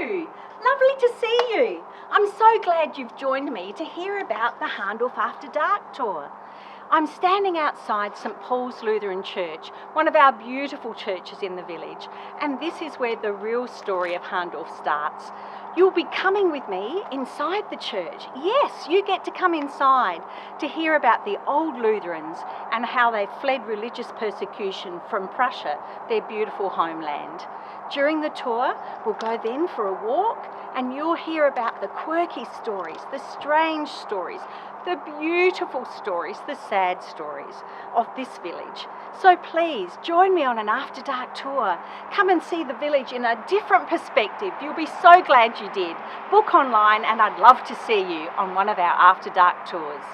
Hello, lovely to see you. I'm so glad you've joined me to hear about the Hahndorf After Dark tour. I'm standing outside St Paul's Lutheran Church, one of our beautiful churches in the village, and this is where the real story of Hahndorf starts. You'll be coming with me inside the church. Yes, you get to come inside to hear about the old Lutherans and how they fled religious persecution from Prussia, their beautiful homeland. During the tour, we'll go then for a walk and you'll hear about the quirky stories, the strange stories, the beautiful stories, the sad stories of this village. So please join me on an After Dark tour. Come and see the village in a different perspective. You'll be so glad you did. Book online and I'd love to see you on one of our After Dark tours.